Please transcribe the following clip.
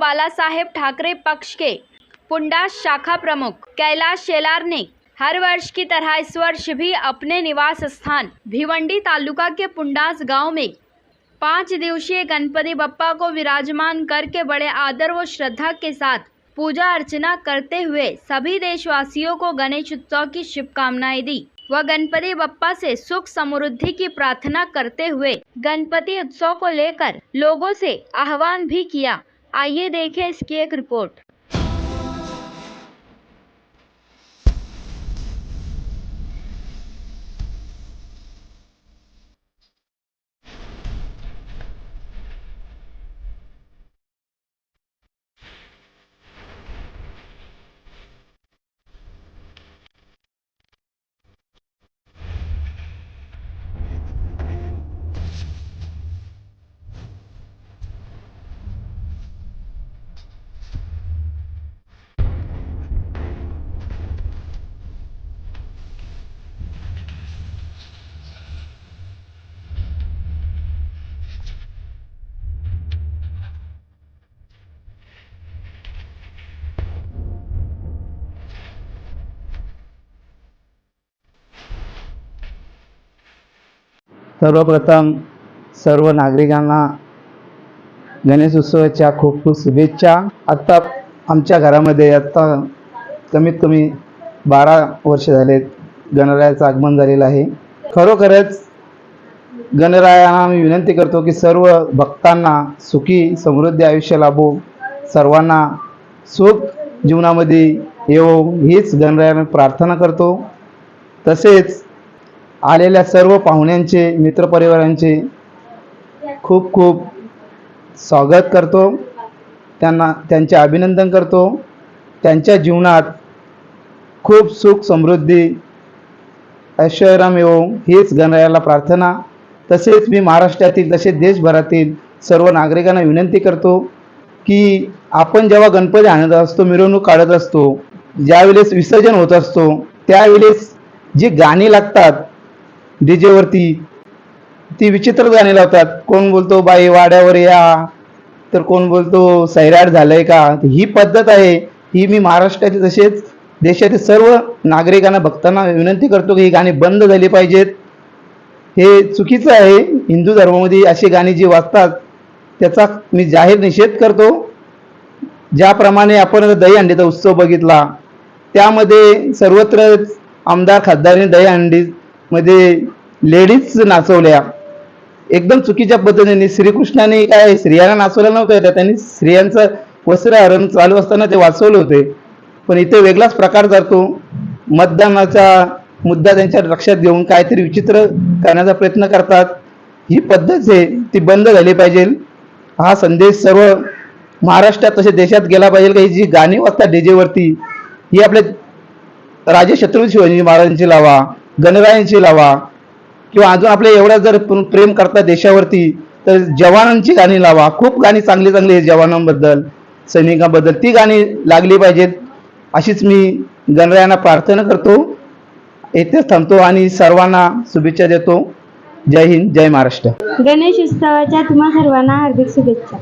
बालासाहेब ठाकरे पक्ष के पुंडास शाखा प्रमुख कैलाश शेलार ने हर वर्ष की तरह इस वर्ष भी अपने निवास स्थान भिवंडी तालुका के पुंडास गांव में 5 दिवसीय गणपति बप्पा को विराजमान करके बड़े आदर व श्रद्धा के साथ पूजा अर्चना करते हुए सभी देशवासियों को गणेश उत्सव की शुभकामनाएं दी व गणपति बप्पा से सुख समृद्धि की प्रार्थना करते हुए गणपति उत्सव को लेकर लोगों से आह्वान भी किया। आइए देखें इसकी एक रिपोर्ट। सर्वप्रथम सर्व नागरिकांना गणेश उत्सवाच्या खूप खूप शुभेच्छा। आता आमच्या घरामध्ये कमीत कमी 12 वर्ष झालेत गणरायाचं आगमन झालेलं आहे। खरोखरच गणरायांना मी विनंती करतो की सर्व भक्तांना सुखी समृद्धी आयुष्य लाभो, सर्वांना सुख जीवनामध्ये येवो हीच गणरायांना प्रार्थना करतो। तसेच आलेल्या सर्व पाहुण्यांचे मित्रपरिवारांचे खूप खूप स्वागत करतो, त्यांचे अभिनंदन करतो। त्यांच्या जीवनात खूप सुख समृद्धी ऐश्वर्य येवो हीच गणरायाला प्रार्थना। तसेच मी महाराष्ट्रातील तसेच देशभरातील सर्व नागरिकांना विनंती करतो की आपण जेव्हा गणपती आणत असतो, मिरवणूक काढत असतो, ज्यावेळेस विसर्जन होत असतो त्यावेळेस जी गाणी लागतात डीजेवरती ती विचित्र गाणी लावतात। कोण बोलतो बाई वाड्यावर या, तर कोण बोलतो सैराट झालंय का। ही पद्धत आहे, ही मी महाराष्ट्रातील तसेच देशातील सर्व नागरिकांना भक्तांना विनंती करतो की ही गाणी बंद झाली पाहिजेत। हे चुकीचं आहे। हिंदू धर्मामध्ये अशी गाणी जी वाजतात त्याचा मी जाहीर निषेध करतो। ज्याप्रमाणे आपण दहीहंडीचा उत्सव बघितला, त्यामध्ये सर्वत्र आमदार खासदारांनी दहीहंडी मध्ये लेडीज नाचवल्या एकदम चुकीच्या पद्धतीने। श्रीकृष्णाने काय स्त्रियांना नाचवलं नव्हतं, त्यांनी स्त्रियांचं वस्त्रहरण चालू असताना ते वाचवले होते, पण इथे वेगळाच प्रकार करतो। मतदानाचा मुद्दा त्यांच्या लक्षात घेऊन काहीतरी विचित्र करण्याचा प्रयत्न करतात। ही पद्धत आहे ती बंद झाली पाहिजे। हा संदेश सर्व महाराष्ट्रात तसे देशात गेला पाहिजे की जी गाणी वाजतात डीजेवरती ही आपल्या राजे छत्रपती शिवाजी महाराजांची लावा, गणरायांची लावा, किंवा अजून आपल्या एवढ्या जर प्रेम करता देशावरती तर जवानांची गाणी लावा। खूप गाणी चांगली चांगली आहेत जवानांबद्दल, सैनिकांबद्दल, ती गाणी लागली पाहिजेत अशीच मी गणरायांना प्रार्थना करतो। येथेच थांबतो आणि सर्वांना शुभेच्छा देतो। जय हिंद, जय महाराष्ट्र। गणेश उत्सवाच्या तुम्हा सर्वांना हार्दिक शुभेच्छा।